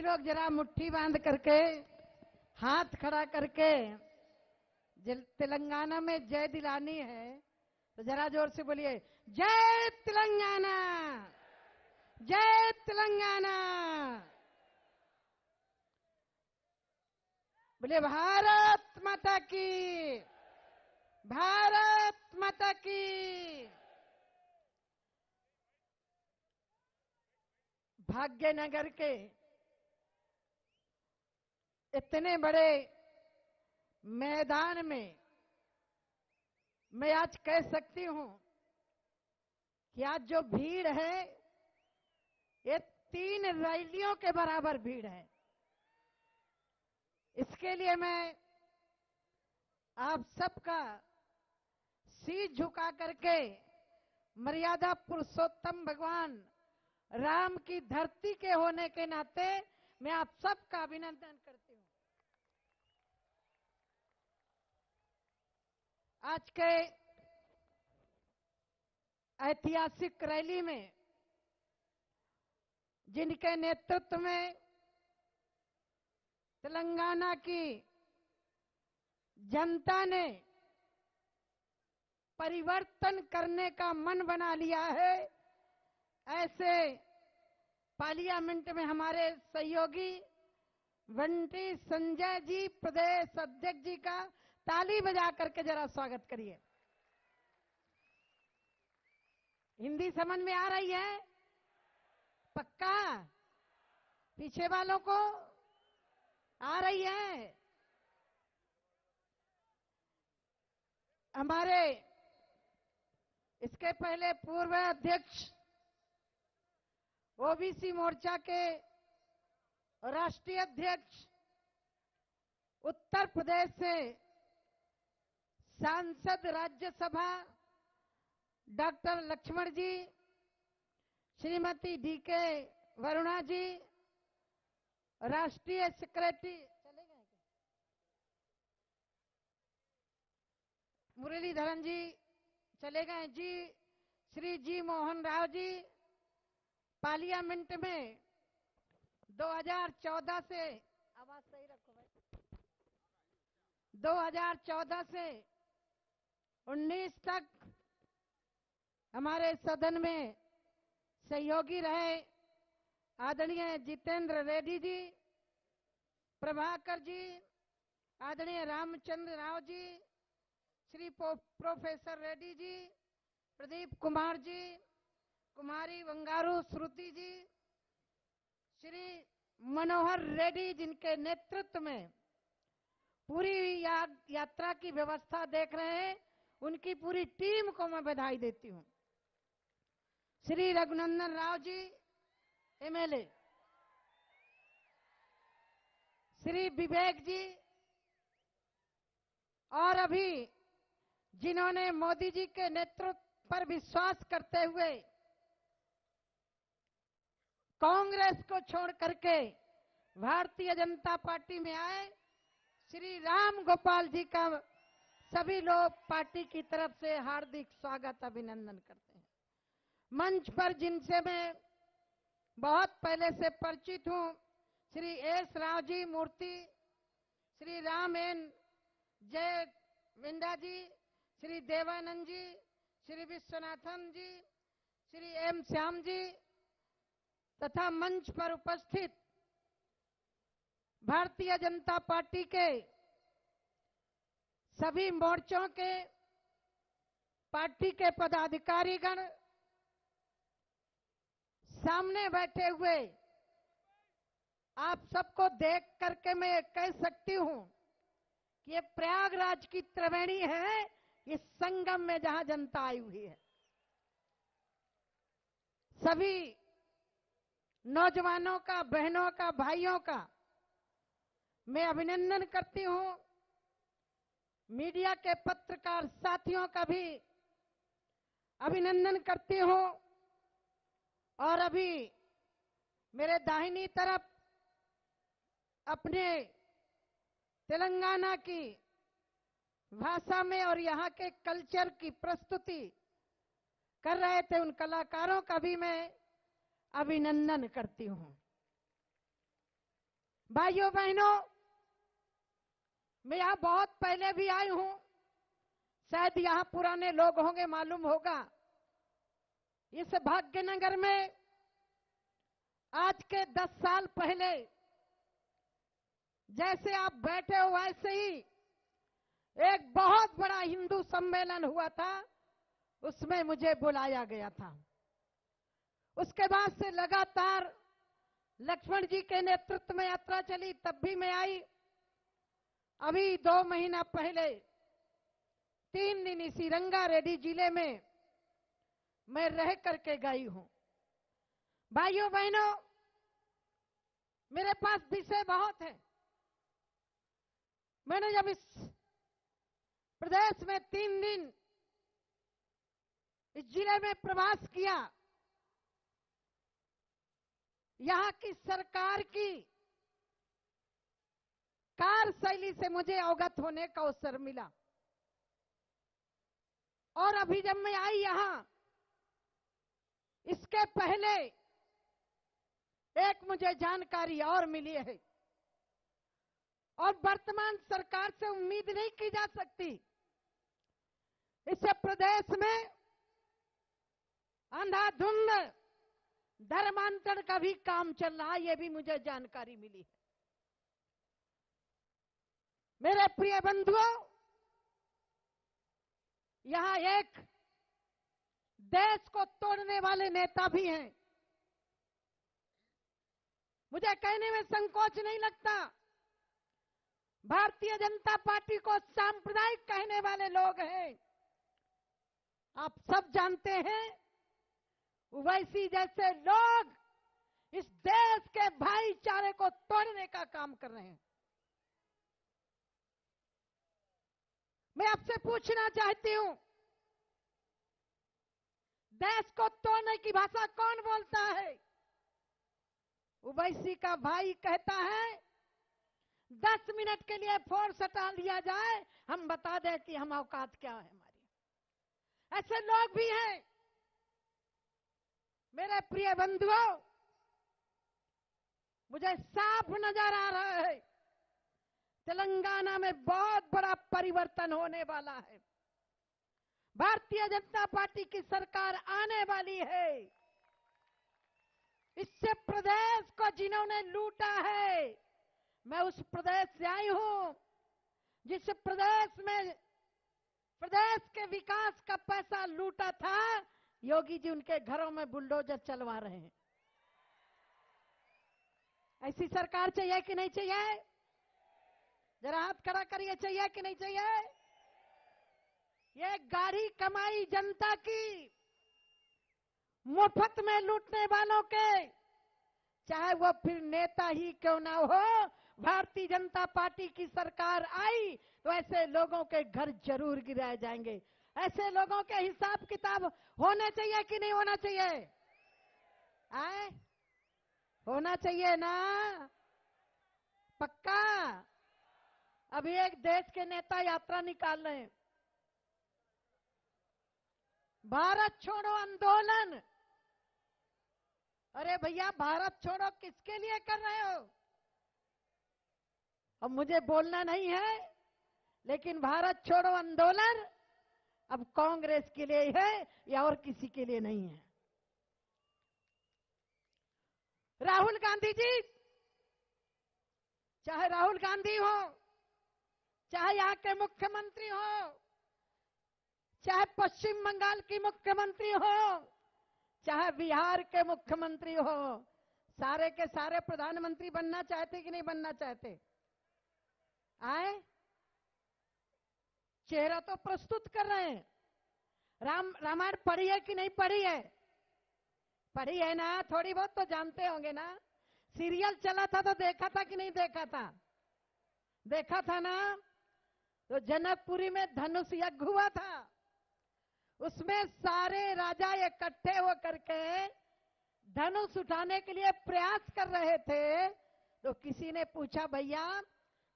लोग जरा मुट्ठी बांध करके हाथ खड़ा करके तेलंगाना में जय दिलानी है तो जरा जोर से बोलिए, जय तेलंगाना, जय तेलंगाना। बोले भारत माता की, भारत माता की। भाग्यनगर के इतने बड़े मैदान में मैं आज कह सकती हूं कि आज जो भीड़ है ये 3 रैलियों के बराबर भीड़ है। इसके लिए मैं आप सबका शीश झुका करके मर्यादा पुरुषोत्तम भगवान राम की धरती के होने के नाते मैं आप सबका अभिनंदन करती हूं। आज के ऐतिहासिक रैली में जिनके नेतृत्व में तेलंगाना की जनता ने परिवर्तन करने का मन बना लिया है, ऐसे पार्लियामेंट में हमारे सहयोगी बंटी संजय जी प्रदेश अध्यक्ष जी का ताली बजा करके जरा स्वागत करिए। हिंदी समझ में आ रही है? पक्का? पीछे वालों को आ रही है? हमारे इसके पहले पूर्व अध्यक्ष ओबीसी मोर्चा के राष्ट्रीय अध्यक्ष उत्तर प्रदेश से सांसद राज्यसभा डॉक्टर लक्ष्मण जी, श्रीमती डीके वरुणा जी, राष्ट्रीय सेक्रेटरी चले गए मुरलीधरन जी चले गए जी, श्री जी मोहन राव जी पार्लियामेंट में 2014 से, आवाज सही रखो भाई, 2014 से 19 तक हमारे सदन में सहयोगी रहे आदरणीय जितेंद्र रेड्डी जी, प्रभाकर जी, आदरणीय रामचंद्र राव जी, श्री प्रोफेसर रेड्डी जी, प्रदीप कुमार जी, कुमारी बंगारू श्रुति जी, श्री मनोहर रेड्डी जिनके नेतृत्व में पूरी यात्रा की व्यवस्था देख रहे हैं, उनकी पूरी टीम को मैं बधाई देती हूं। श्री रघुनंदन राव जी एमएलए, श्री विवेक जी, और अभी जिन्होंने मोदी जी के नेतृत्व पर विश्वास करते हुए कांग्रेस को छोड़ करके भारतीय जनता पार्टी में आए, श्री राम गोपाल जी का सभी लोग पार्टी की तरफ से हार्दिक स्वागत अभिनंदन करते हैं। मंच पर जिनसे मैं बहुत पहले से परिचित हूं, श्री एस राव जी मूर्ति, श्री राम एन जय विंदा जी, श्री देवानंद जी, श्री विश्वनाथन जी, श्री एम श्याम जी तथा मंच पर उपस्थित भारतीय जनता पार्टी के सभी मोर्चों के पार्टी के पदाधिकारीगण, सामने बैठे हुए आप सबको देख करके मैं कह सकती हूं कि ये प्रयागराज की त्रिवेणी है, इस संगम में जहां जनता आई हुई है। सभी नौजवानों का, बहनों का, भाइयों का मैं अभिनंदन करती हूं। मीडिया के पत्रकार साथियों का भी अभिनंदन करती हूं। और अभी मेरे दाहिनी तरफ अपने तेलंगाना की भाषा में और यहां के कल्चर की प्रस्तुति कर रहे थे उन कलाकारों का भी मैं अभिनंदन करती हूं। भाइयों बहनों, मैं यहां बहुत पहले भी आई हूं, शायद यहां पुराने लोग होंगे, मालूम होगा। इस भाग्यनगर में आज के 10 साल पहले जैसे आप बैठे हो वैसे ही एक बहुत बड़ा हिंदू सम्मेलन हुआ था, उसमें मुझे बुलाया गया था। उसके बाद से लगातार लक्ष्मण जी के नेतृत्व में यात्रा चली, तब भी मैं आई। अभी 2 महीना पहले 3 दिन इसी रंगारेड्डी जिले में मैं रह करके गई हूं। भाइयों बहनों, मेरे पास विषय बहुत है। मैंने जब इस प्रदेश में 3 दिन इस जिले में प्रवास किया, यहां की सरकार की कार्यशैली से मुझे अवगत होने का अवसर मिला। और अभी जब मैं आई यहां, इसके पहले एक मुझे जानकारी और मिली है, और वर्तमान सरकार से उम्मीद नहीं की जा सकती। इससे प्रदेश में अंधाधुंध धर्मांतरण का भी काम चल रहा है, यह भी मुझे जानकारी मिली है। मेरे प्रिय बंधुओं, यहां एक देश को तोड़ने वाले नेता भी हैं। मुझे कहने में संकोच नहीं लगता, भारतीय जनता पार्टी को सांप्रदायिक कहने वाले लोग हैं। आप सब जानते हैं, ओवैसी जैसे लोग इस देश के भाईचारे को तोड़ने का काम कर रहे हैं। मैं आपसे पूछना चाहती हूं, देश को तोड़ने की भाषा कौन बोलता है? ओवैसी का भाई कहता है 10 मिनट के लिए फोर्स हटा लिया जाए, हम बता दें कि हम औकात क्या है हमारी। ऐसे लोग भी हैं। मेरे प्रिय बंधुओं, मुझे साफ नजर आ रहा है तेलंगाना में बहुत बड़ा परिवर्तन होने वाला है। भारतीय जनता पार्टी की सरकार आने वाली है। इससे प्रदेश को जिन्होंने लूटा है, मैं उस प्रदेश से आई हूं जिस प्रदेश में प्रदेश के विकास का पैसा लूटा था, योगी जी उनके घरों में बुलडोजर चलवा रहे हैं। ऐसी सरकार चाहिए कि नहीं चाहिए? जरा हाथ खड़ा करिए, चाहिए कि नहीं चाहिए? ये गाड़ी कमाई जनता की मुफ्त में लूटने वालों के, चाहे वो फिर नेता ही क्यों ना हो, भारतीय जनता पार्टी की सरकार आई तो ऐसे लोगों के घर जरूर गिराए जाएंगे। ऐसे लोगों के हिसाब किताब होने चाहिए कि नहीं होना चाहिए? आए? होना चाहिए ना? पक्का? अभी एक देश के नेता यात्रा निकाल रहे हैं, भारत छोड़ो आंदोलन। अरे भैया, भारत छोड़ो किसके लिए कर रहे हो? अब मुझे बोलना नहीं है, लेकिन भारत छोड़ो आंदोलन अब कांग्रेस के लिए है या और किसी के लिए नहीं है। राहुल गांधी जी, चाहे राहुल गांधी हो, चाहे यहां के मुख्यमंत्री हो, चाहे पश्चिम बंगाल की मुख्यमंत्री हो, चाहे बिहार के मुख्यमंत्री हो, सारे के सारे प्रधानमंत्री बनना चाहते कि नहीं बनना चाहते? आए? चेहरा तो प्रस्तुत कर रहे हैं। रामायण पढ़ी है कि नहीं पढ़ी है? पढ़ी है ना? थोड़ी बहुत तो जानते होंगे ना? सीरियल चला था तो देखा था कि नहीं देखा था? देखा था ना? तो जनकपुरी में धनुष यज्ञ हुआ था, उसमें सारे राजा इकट्ठे होकर के धनुष उठाने के लिए प्रयास कर रहे थे। तो किसी ने पूछा, भैया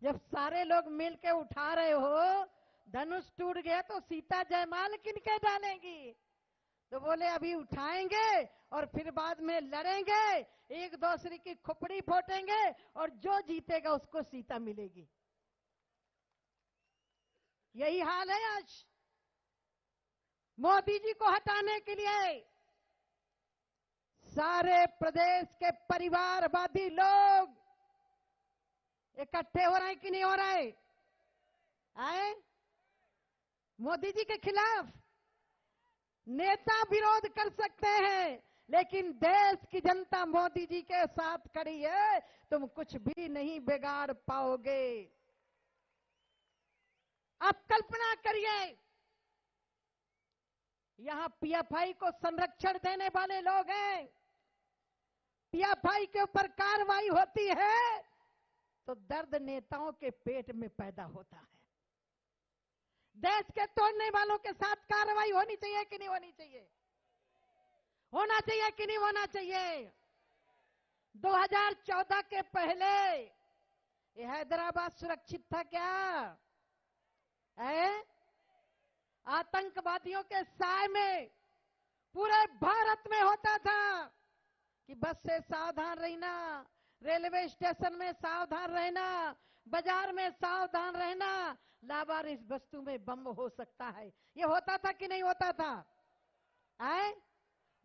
जब सारे लोग मिलकर उठा रहे हो, धनुष टूट गया तो सीता जयमाल किनके डालेंगी? तो बोले अभी उठाएंगे और फिर बाद में लड़ेंगे, एक दूसरे की खुपड़ी फोटेंगे और जो जीतेगा उसको सीता मिलेगी। यही हाल है आज। मोदी जी को हटाने के लिए सारे प्रदेश के परिवारवादी लोग इकट्ठे हो रहे हैं कि नहीं हो रहे? आए मोदी जी के खिलाफ नेता विरोध कर सकते हैं, लेकिन देश की जनता मोदी जी के साथ खड़ी है, तुम कुछ भी नहीं बिगाड़ पाओगे। अब कल्पना करिए, यहां पीएफआई को संरक्षण देने वाले लोग हैं, पीएफआई के ऊपर कार्रवाई होती है तो दर्द नेताओं के पेट में पैदा होता है। देश के तोड़ने वालों के साथ कार्रवाई होनी चाहिए कि नहीं होनी चाहिए? होना चाहिए कि नहीं होना चाहिए? 2014 के पहले ये हैदराबाद सुरक्षित था क्या? आतंकवादियों के साए में पूरे भारत में होता था कि बस से सावधान रहना, रेलवे स्टेशन में सावधान रहना, बाजार में सावधान रहना, लावारिस वस्तु में बम हो सकता है। ये होता था कि नहीं होता था?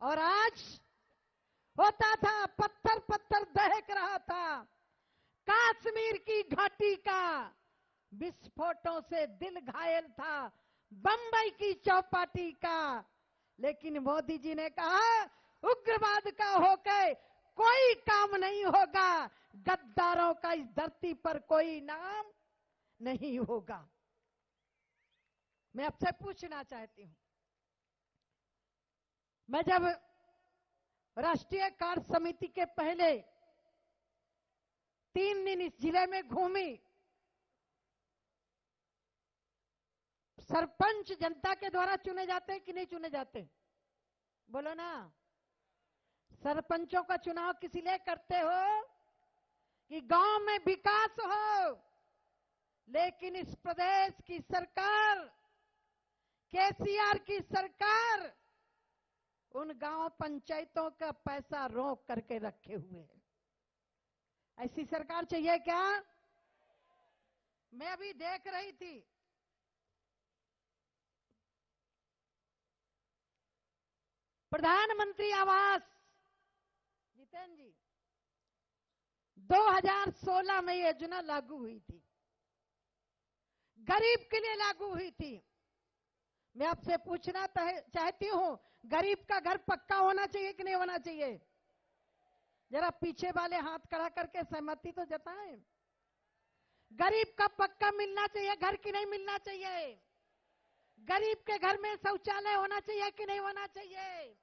और आज होता था, पत्थर पत्थर दहक रहा था। कश्मीर की घाटी का विस्फोटों से दिल घायल था, बंबई की चौपाटी का। लेकिन मोदी जी ने कहा उग्रवाद का होकर कोई काम नहीं होगा, गद्दारों का इस धरती पर कोई नाम नहीं होगा। मैं आपसे पूछना चाहती हूं, मैं जब राष्ट्रीय कार्य समिति के पहले 3 दिन इस जिले में घूमी, सरपंच जनता के द्वारा चुने जाते हैं कि नहीं चुने जाते? बोलो ना। सरपंचों का चुनाव किस लिए करते हो? कि गांव में विकास हो। लेकिन इस प्रदेश की सरकार, केसीआर की सरकार, उन गांव पंचायतों का पैसा रोक करके रखे हुए है। ऐसी सरकार चाहिए क्या? मैं अभी देख रही थी, प्रधानमंत्री आवास, जितेंद्र जी, 2016 में ये योजना लागू हुई थी, गरीब के लिए लागू हुई थी। मैं आपसे पूछना चाहती हूं, गरीब का घर पक्का होना चाहिए कि नहीं होना चाहिए? जरा पीछे वाले हाथ खड़ा करके सहमति तो जताएं। गरीब का पक्का मिलना चाहिए घर की नहीं मिलना चाहिए? गरीब के घर में शौचालय होना चाहिए कि नहीं होना चाहिए?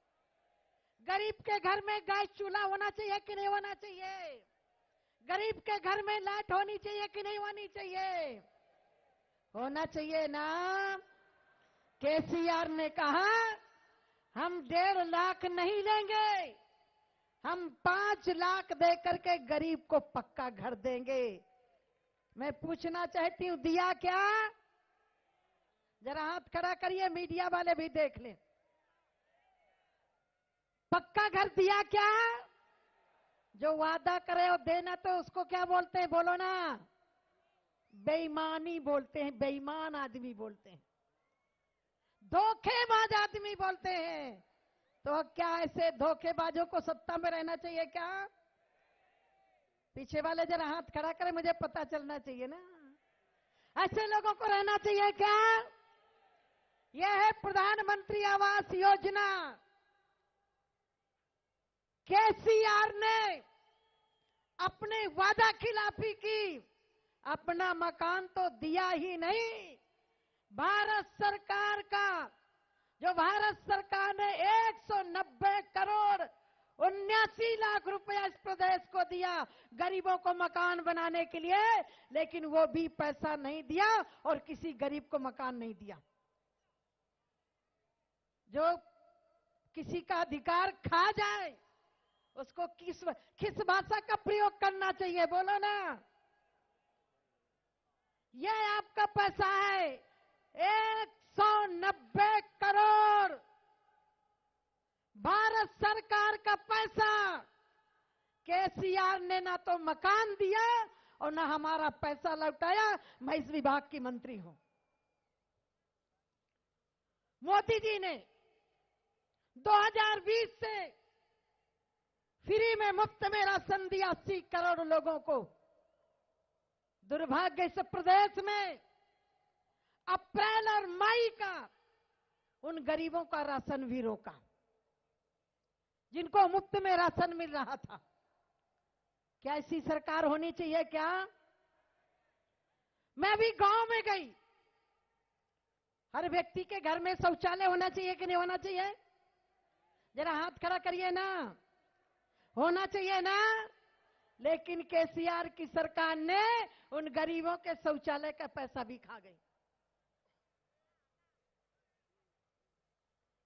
गरीब के घर में गैस चूल्हा होना चाहिए कि नहीं होना चाहिए? गरीब के घर में लाइट होनी चाहिए कि नहीं होनी चाहिए? होना चाहिए ना। केसीआर ने कहा हम 1.5 लाख नहीं लेंगे, हम 5 लाख देकर के गरीब को पक्का घर देंगे। मैं पूछना चाहती हूं, दिया क्या? जरा हाथ खड़ा करिए, मीडिया वाले भी देख लें। पक्का घर दिया क्या? जो वादा करे और देना तो उसको क्या बोलते हैं? बोलो ना। बेईमानी बोलते हैं, बेईमान आदमी बोलते हैं, धोखेबाज आदमी बोलते हैं। तो क्या ऐसे धोखेबाजों को सत्ता में रहना चाहिए क्या? पीछे वाले जरा हाथ खड़ा करें, मुझे पता चलना चाहिए ना। ऐसे लोगों को रहना चाहिए क्या? यह है प्रधानमंत्री आवास योजना। केसीआर ने अपने वादा खिलाफी की, अपना मकान तो दिया ही नहीं, भारत सरकार का, जो भारत सरकार ने 190 करोड़ 79 लाख रुपया इस प्रदेश को दिया गरीबों को मकान बनाने के लिए, लेकिन वो भी पैसा नहीं दिया और किसी गरीब को मकान नहीं दिया। जो किसी का अधिकार खा जाए उसको किस भाषा का प्रयोग करना चाहिए? बोलो ना। यह आपका पैसा है, 190 करोड़ भारत सरकार का पैसा केसीआर ने ना तो मकान दिया और ना हमारा पैसा लौटाया। मैं इस विभाग की मंत्री हूं। मोदी जी ने 2020 से फ्री में मुफ्त में राशन दिया 80 करोड़ लोगों को। दुर्भाग्य इस प्रदेश में अप्रैल और मई का उन गरीबों का राशन भी रोका जिनको मुफ्त में राशन मिल रहा था। क्या ऐसी सरकार होनी चाहिए क्या? मैं भी गांव में गई। हर व्यक्ति के घर में शौचालय होना चाहिए कि नहीं होना चाहिए? जरा हाथ खड़ा करिए ना। होना चाहिए ना? लेकिन केसीआर की सरकार ने उन गरीबों के शौचालय का पैसा भी खा गई।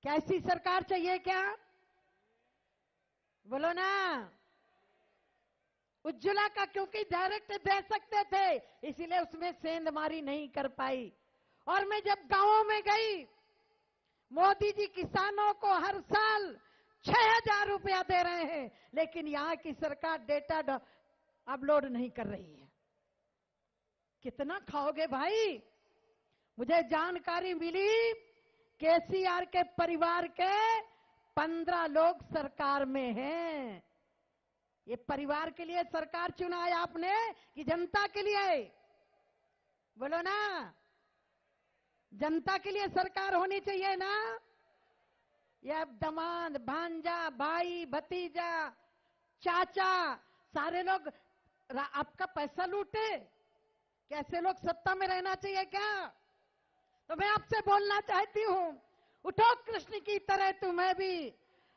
कैसी सरकार चाहिए क्या? बोलो ना। उज्ज्वला का क्योंकि डायरेक्ट दे सकते थे इसीलिए उसमें सेंधमारी नहीं कर पाई। और मैं जब गांवों में गई, मोदी जी किसानों को हर साल 6,000 रुपया दे रहे हैं, लेकिन यहां की सरकार डेटा अपलोड नहीं कर रही है। कितना खाओगे भाई? मुझे जानकारी मिली केसीआर के परिवार के 15 लोग सरकार में हैं। ये परिवार के लिए सरकार चुना है आपने कि जनता के लिए? बोलो ना। जनता के लिए सरकार होनी चाहिए ना? ये अब दामाद, भांजा, भाई, भतीजा, चाचा सारे लोग आपका पैसा लूटे। कैसे लोग सत्ता में रहना चाहिए क्या? तो मैं आपसे बोलना चाहती हूं, उठो कृष्ण की तरह तुम्हें भी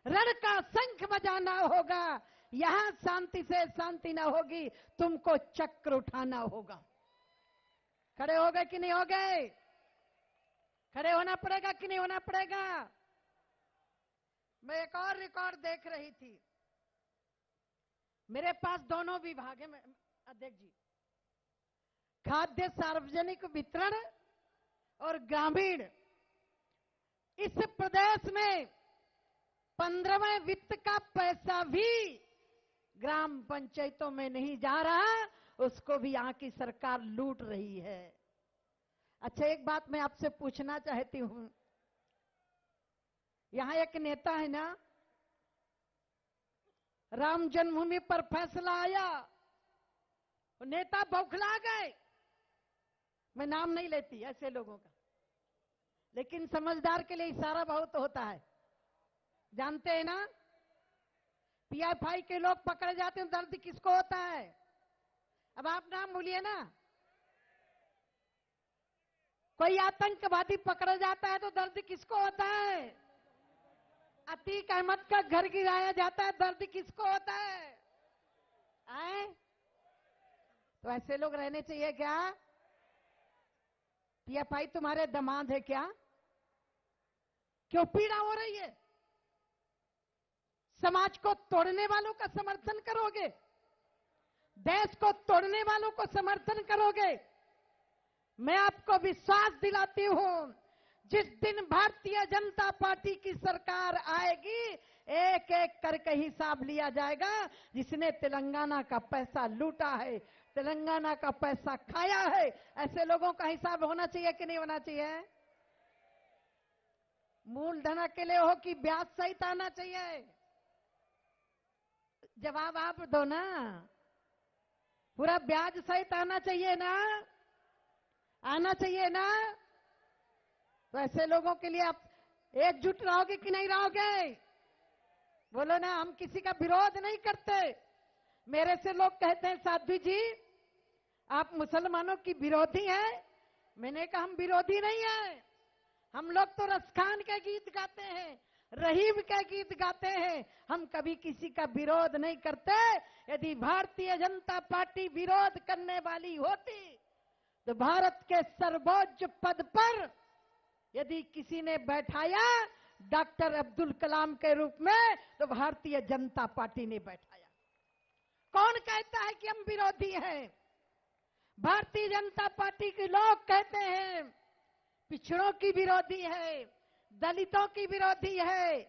रण का शंख बजाना होगा। यहां शांति से शांति ना होगी, तुमको चक्र उठाना होगा। खड़े हो गए कि नहीं हो गए? खड़े होना पड़ेगा कि नहीं होना पड़ेगा? मैं एक और रिकॉर्ड देख रही थी। मेरे पास दोनों विभाग है अध्यक्ष जी, खाद्य सार्वजनिक वितरण और ग्रामीण। इस प्रदेश में 15वें वित्त का पैसा भी ग्राम पंचायतों में नहीं जा रहा, उसको भी यहां की सरकार लूट रही है। अच्छा, एक बात मैं आपसे पूछना चाहती हूं। यहां एक नेता है ना, राम जन्मभूमि पर फैसला आया, वो नेता बौखला गए। मैं नाम नहीं लेती ऐसे लोगों का, लेकिन समझदार के लिए इशारा बहुत होता है। जानते हैं ना, पीएफआई के लोग पकड़े जाते हैं, दर्द किसको होता है? अब आप नाम बोलिए ना। कोई आतंकवादी पकड़ा जाता है तो दर्द किसको होता है? अतीक अहमद का घर गिराया जाता है, दर्द किसको होता है? आए? तो ऐसे लोग रहने चाहिए क्या? पीएफआई तुम्हारे दामाद है क्या? क्यों पीड़ा हो रही है? समाज को तोड़ने वालों का समर्थन करोगे? देश को तोड़ने वालों को समर्थन करोगे? मैं आपको विश्वास दिलाती हूं, जिस दिन भारतीय जनता पार्टी की सरकार आएगी, एक एक करके हिसाब लिया जाएगा। जिसने तेलंगाना का पैसा लूटा है, तेलंगाना का पैसा खाया है, ऐसे लोगों का हिसाब होना चाहिए कि नहीं होना चाहिए? मूलधन के लिए हो कि ब्याज सहित आना चाहिए? जवाब आप दो ना। पूरा ब्याज सहित आना चाहिए ना? आना चाहिए ना? तो ऐसे लोगों के लिए आप एकजुट रहोगे कि नहीं रहोगे? बोलो ना। हम किसी का विरोध नहीं करते। मेरे से लोग कहते हैं साध्वी जी आप मुसलमानों की विरोधी हैं। मैंने कहा हम विरोधी नहीं है। हम लोग तो रसखान के गीत गाते हैं, रहीम के गीत गाते हैं। हम कभी किसी का विरोध नहीं करते। यदि भारतीय जनता पार्टी विरोध करने वाली होती तो भारत के सर्वोच्च पद पर यदि किसी ने बैठाया डॉक्टर अब्दुल कलाम के रूप में, तो भारतीय जनता पार्टी ने बैठाया। कौन कहता है कि हम विरोधी हैं? भारतीय जनता पार्टी के लोग कहते हैं पिछड़ों की विरोधी है, दलितों की विरोधी है,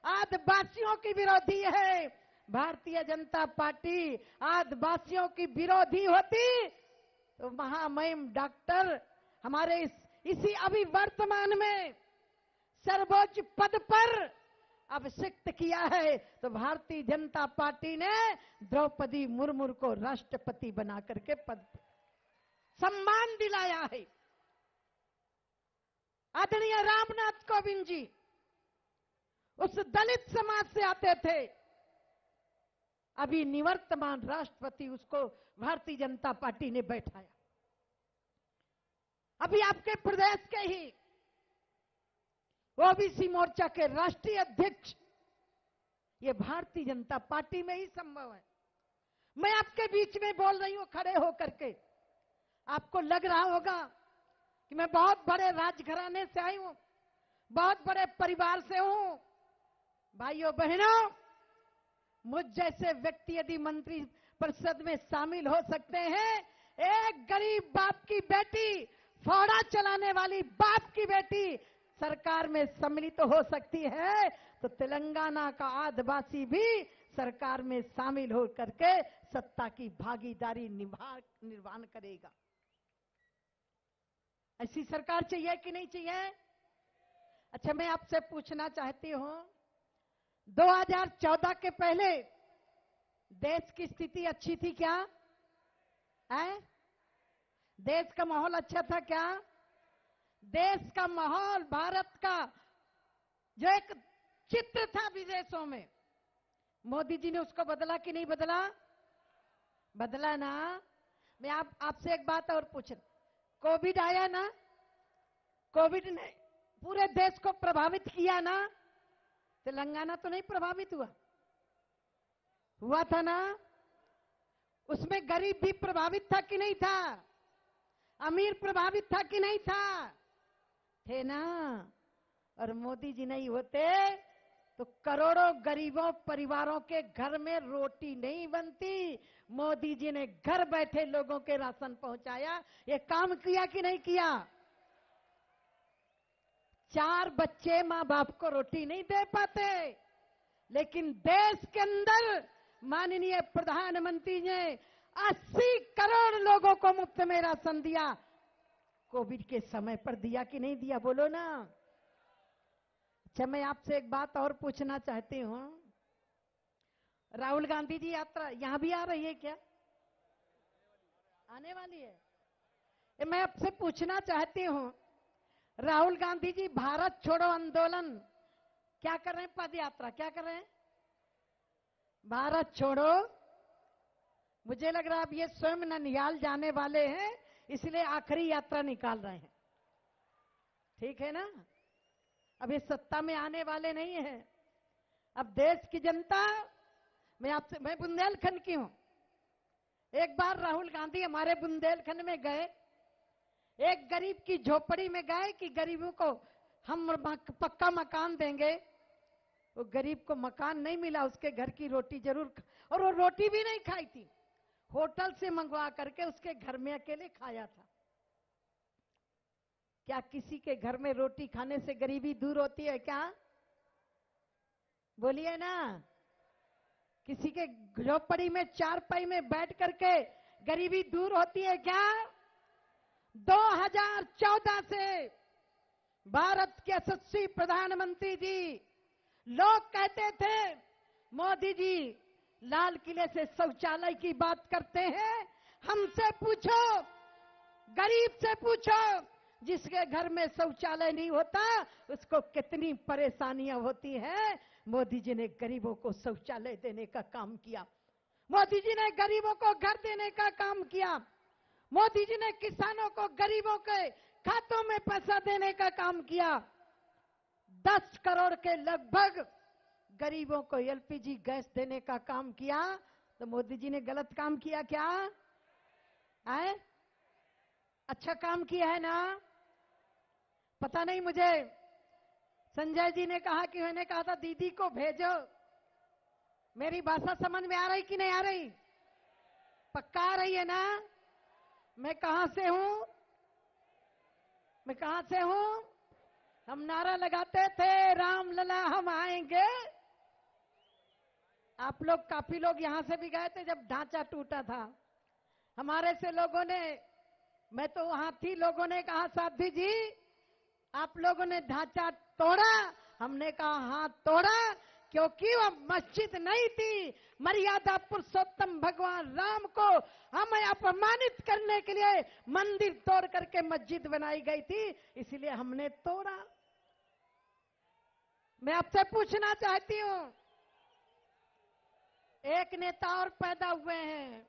आदिवासियों की विरोधी है। भारतीय जनता पार्टी आदिवासियों की विरोधी होती तो महामहिम डॉक्टर हमारे इसी अभी वर्तमान में सर्वोच्च पद पर अभिषिक्त किया है, तो भारतीय जनता पार्टी ने द्रौपदी मुर्मू को राष्ट्रपति बना करके पद सम्मान दिलाया है। आदरणीय रामनाथ कोविंद जी उस दलित समाज से आते थे, अभी निवर्तमान राष्ट्रपति उसको भारतीय जनता पार्टी ने बैठाया। अभी आपके प्रदेश के ही ओबीसी मोर्चा के राष्ट्रीय अध्यक्ष, ये भारतीय जनता पार्टी में ही संभव है। मैं आपके बीच में बोल रही हूं खड़े होकर के, आपको लग रहा होगा कि मैं बहुत बड़े राजघराने से आई हूं, बहुत बड़े परिवार से हूं। भाइयों बहनों, मुझ जैसे व्यक्ति यदि मंत्री परिषद में शामिल हो सकते हैं, एक गरीब बाप की बेटी, फौड़ा चलाने वाली बाप की बेटी सरकार में सम्मिलित हो सकती है, तो तेलंगाना का आदिवासी भी सरकार में शामिल हो करके सत्ता की भागीदारी निर्वहन करेगा। ऐसी सरकार चाहिए कि नहीं चाहिए? अच्छा, मैं आपसे पूछना चाहती हूं, 2014 के पहले देश की स्थिति अच्छी थी क्या? है? देश का माहौल अच्छा था क्या? देश का माहौल, भारत का जो एक चित्र था विदेशों में, मोदी जी ने उसको बदला कि नहीं बदला? बदला ना। मैं आपसे एक बात और पूछ, कोविड आया ना, कोविड ने पूरे देश को प्रभावित किया ना, तेलंगाना तो नहीं प्रभावित हुआ था ना? उसमें गरीब भी प्रभावित था कि नहीं था? अमीर प्रभावित था कि नहीं था? थे ना। और मोदी जी नहीं होते तो करोड़ों गरीबों परिवारों के घर में रोटी नहीं बनती। मोदी जी ने घर बैठे लोगों के राशन पहुंचाया। ये काम किया कि नहीं किया? 4 बच्चे मां बाप को रोटी नहीं दे पाते, लेकिन देश के अंदर माननीय प्रधानमंत्री ने 80 करोड़ लोगों को मुफ्त में राशन दिया। कोविड के समय पर दिया कि नहीं दिया? बोलो ना। अच्छा, मैं आपसे एक बात और पूछना चाहती हूं, राहुल गांधी जी यात्रा यहां भी आ रही है क्या? आने वाली है। मैं आपसे पूछना चाहती हूं, राहुल गांधी जी भारत छोड़ो आंदोलन क्या कर रहे हैं? पद यात्रा क्या कर रहे हैं? भारत छोड़ो। मुझे लग रहा है अब ये स्वयं ननिहाल जाने वाले हैं, इसलिए आखिरी यात्रा निकाल रहे हैं। ठीक है ना? अब ये सत्ता में आने वाले नहीं है। अब देश की जनता, मैं बुंदेलखंड की हूं। एक बार राहुल गांधी हमारे बुंदेलखंड में गए, एक गरीब की झोपड़ी में गए कि गरीबों को हम पक्का मकान देंगे। वो गरीब को मकान नहीं मिला, उसके घर की रोटी जरूर, और वो रोटी भी नहीं खाई थी, होटल से मंगवा करके उसके घर में अकेले खाया था। क्या किसी के घर में रोटी खाने से गरीबी दूर होती है क्या? बोलिए ना। किसी के झोपड़ी में चारपाई में बैठ करके गरीबी दूर होती है क्या? 2014 से भारत के यशस्वी प्रधानमंत्री जी, लोग कहते थे मोदी जी लाल किले से शौचालय की बात करते हैं। हमसे पूछो, गरीब से पूछो, जिसके घर में शौचालय नहीं होता उसको कितनी परेशानियां होती हैं। मोदी जी ने गरीबों को शौचालय देने का काम किया। मोदी जी ने गरीबों को घर देने का काम किया। मोदी जी ने किसानों को गरीबों के खातों में पैसा देने का काम किया। 10 करोड़ के लगभग गरीबों को एलपीजी गैस देने का काम किया। तो मोदी जी ने गलत काम किया क्या? है? अच्छा काम किया है ना? पता नहीं, मुझे संजय जी ने कहा कि मैंने कहा था दीदी को भेजो। मेरी भाषा समझ में आ रही कि नहीं आ रही? पक्का आ रही है ना? मैं कहां से हूं? हम नारा लगाते थे राम लला हम आएंगे। आप लोग काफी लोग यहां से भी गए थे जब ढांचा टूटा था। हमारे से लोगों ने, मैं तो वहां थी, लोगों ने कहा साध्वी जी आप लोगों ने ढांचा तोड़ा। हमने कहा हाँ तोड़ा, क्योंकि वह मस्जिद नहीं थी। मर्यादा पुरुषोत्तम भगवान राम को हमें अपमानित करने के लिए मंदिर तोड़ करके मस्जिद बनाई गई थी, इसलिए हमने तोड़ा। मैं आपसे पूछना चाहती हूं, एक नेता और पैदा हुए हैं,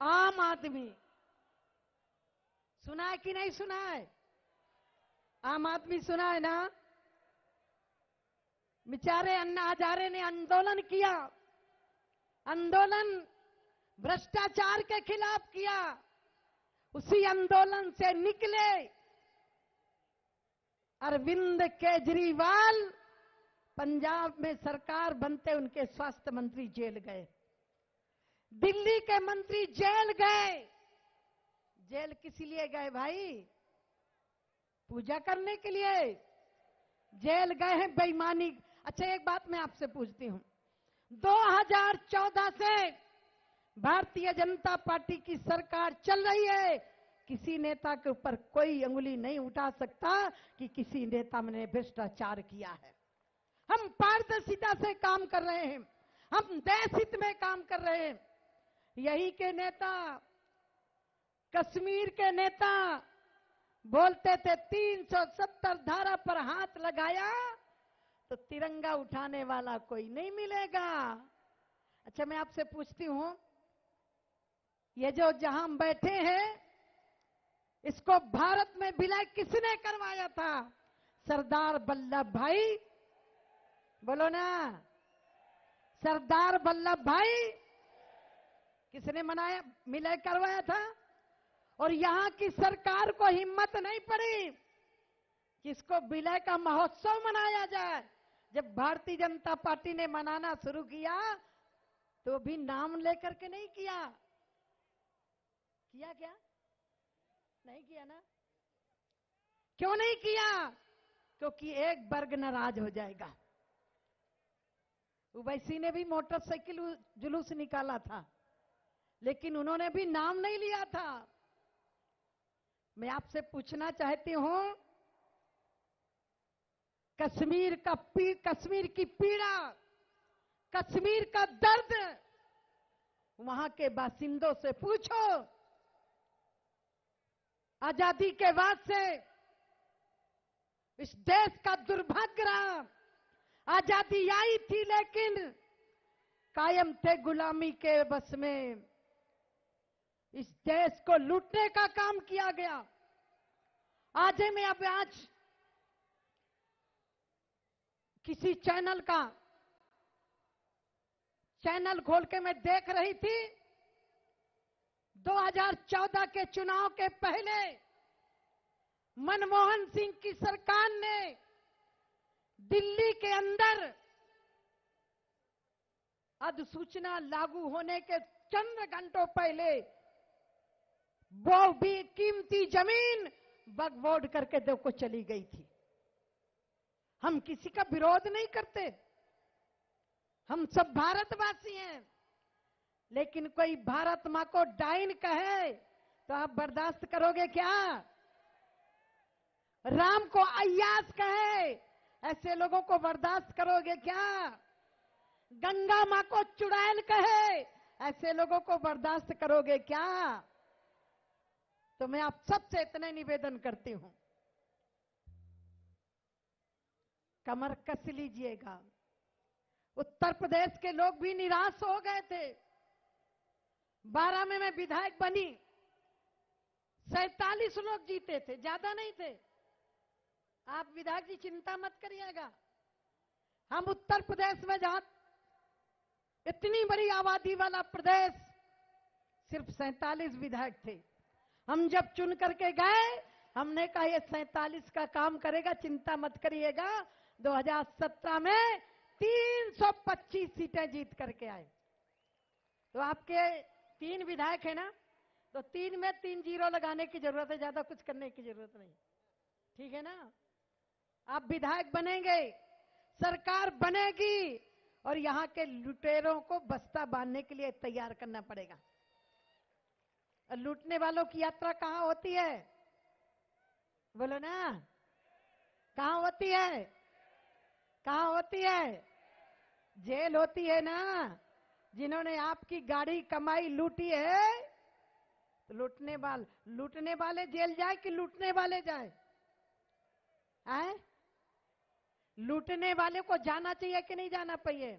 आम आदमी। सुना है कि नहीं सुना है? आम आदमी सुना है ना? बेचारे अन्ना हजारे ने आंदोलन किया, आंदोलन भ्रष्टाचार के खिलाफ किया। उसी आंदोलन से निकले अरविंद केजरीवाल, पंजाब में सरकार बनते उनके स्वास्थ्य मंत्री जेल गए, दिल्ली के मंत्री जेल गए। जेल किस लिए गए भाई? पूजा करने के लिए जेल गए हैं बेईमानी। अच्छा एक बात मैं आपसे पूछती हूं, 2014 से भारतीय जनता पार्टी की सरकार चल रही है, किसी नेता के ऊपर कोई अंगुली नहीं उठा सकता कि किसी नेता ने भ्रष्टाचार किया है। हम पारदर्शिता से काम कर रहे हैं, हम देश हित में काम कर रहे हैं। यही के नेता, कश्मीर के नेता बोलते थे 370 धारा पर हाथ लगाया तो तिरंगा उठाने वाला कोई नहीं मिलेगा। अच्छा मैं आपसे पूछती हूं, ये जो जहां हम बैठे हैं इसको भारत में विलय किसने करवाया था? सरदार वल्लभ भाई, बोलो ना, सरदार वल्लभ भाई किसने मनाया, विलय करवाया था। और यहां की सरकार को हिम्मत नहीं पड़ी कि इसको विलय का महोत्सव मनाया जाए। जब भारतीय जनता पार्टी ने मनाना शुरू किया तो भी नाम लेकर के नहीं किया। किया क्या? नहीं किया ना? क्यों नहीं किया? क्योंकि एक वर्ग नाराज हो जाएगा। ओवैसी ने भी मोटरसाइकिल जुलूस निकाला था, लेकिन उन्होंने भी नाम नहीं लिया था। मैं आपसे पूछना चाहती हूं, कश्मीर की पीड़ा, कश्मीर का दर्द वहां के बासिंदों से पूछो। आजादी के बाद से इस देश का दुर्भाग्य रहा। आजादी आई थी लेकिन कायम थे गुलामी के बस में। इस देश को लूटने का काम किया गया। आज किसी चैनल खोल के मैं देख रही थी, 2014 के चुनाव के पहले मनमोहन सिंह की सरकार ने दिल्ली के अंदर अधिसूचना लागू होने के चंद घंटों पहले वो भी कीमती जमीन बगवोड करके देखो चली गई थी। हम किसी का विरोध नहीं करते, हम सब भारतवासी हैं, लेकिन कोई भारत मां को डाइन कहे तो आप बर्दाश्त करोगे क्या? राम को अय्यास कहे, ऐसे लोगों को बर्दाश्त करोगे क्या? गंगा मां को चुड़ैल कहे, ऐसे लोगों को बर्दाश्त करोगे क्या? तो मैं आप सबसे इतने निवेदन करती हूं, कमर कस लीजिएगा। उत्तर प्रदेश के लोग भी निराश हो गए थे। 12 में मैं विधायक बनी, 47 लोग जीते थे, ज्यादा नहीं थे। आप विधायक जी चिंता मत करिएगा, हम उत्तर प्रदेश में जहां इतनी बड़ी आबादी वाला प्रदेश, सिर्फ 47 विधायक थे। हम जब चुन करके गए, हमने कहा ये 47 का काम करेगा, चिंता मत करिएगा। 2017 में 325 सीटें जीत करके आए। तो आपके 3 विधायक है ना, तो 3 में 3 जीरो लगाने की जरूरत है, ज्यादा कुछ करने की जरूरत नहीं। ठीक है ना? आप विधायक बनेंगे, सरकार बनेगी और यहां के लुटेरों को बस्ता बांधने के लिए तैयार करना पड़ेगा। और लूटने वालों की यात्रा कहां होती है? बोलो ना, कहां होती है? कहां होती है? जेल होती है ना। जिन्होंने आपकी गाड़ी कमाई लूटी है, तो लूटने वाले जेल जाए कि लूटने वाले जाए? आए? लूटने वाले को जाना चाहिए कि नहीं जाना चाहिए?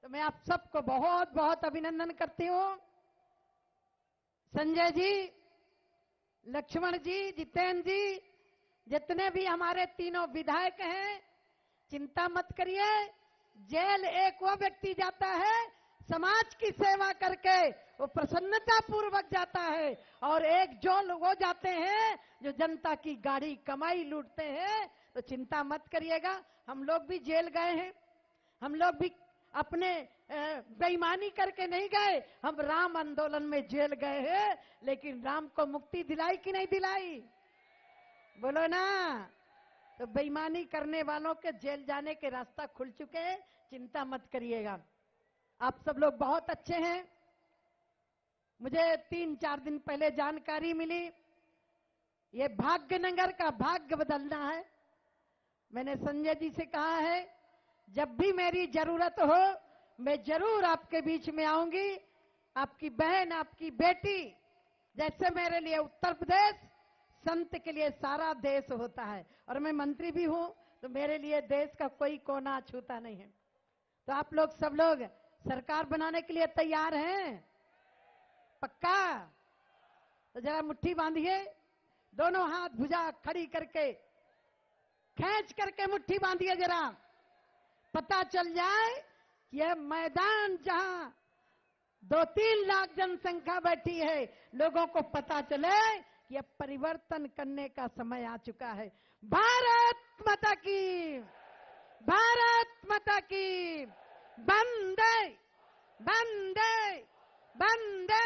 तो मैं आप सबको बहुत बहुत अभिनंदन करती हूं। संजय जी, लक्ष्मण जी, जितेंद्र जी, जितने भी हमारे तीनों विधायक हैं, चिंता मत करिए। जेल एक वो व्यक्ति जाता है समाज की सेवा करके, वो प्रसन्नता पूर्वक जाता है, और एक जो वो जाते हैं जो जनता की गाड़ी कमाई लूटते हैं। तो चिंता मत करिएगा, हम लोग भी जेल गए हैं, हम लोग भी अपने बेईमानी करके नहीं गए, हम राम आंदोलन में जेल गए हैं, लेकिन राम को मुक्ति दिलाई कि नहीं दिलाई? बोलो ना। तो बेईमानी करने वालों के जेल जाने के रास्ता खुल चुके हैं, चिंता मत करिएगा। आप सब लोग बहुत अच्छे हैं। मुझे 3-4 दिन पहले जानकारी मिली, ये भाग्यनगर का भाग्य बदलना है। मैंने संजय जी से कहा है, जब भी मेरी जरूरत हो मैं जरूर आपके बीच में आऊंगी। आपकी बहन, आपकी बेटी, जैसे मेरे लिए उत्तर प्रदेश संत के लिए सारा देश होता है, और मैं मंत्री भी हूं, तो मेरे लिए देश का कोई कोना छूता नहीं है। तो आप लोग सब लोग सरकार बनाने के लिए तैयार हैं? पक्का? तो जरा मुट्ठी बांधिए, दोनों हाथ भुजा खड़ी करके खींच करके मुट्ठी बांधिए, जरा पता चल जाए कि यह मैदान जहां 2-3 लाख जनसंख्या बैठी है, लोगों को पता चले कि अब परिवर्तन करने का समय आ चुका है। भारत माता की, भारत माता की। वंदे वंदे वंदे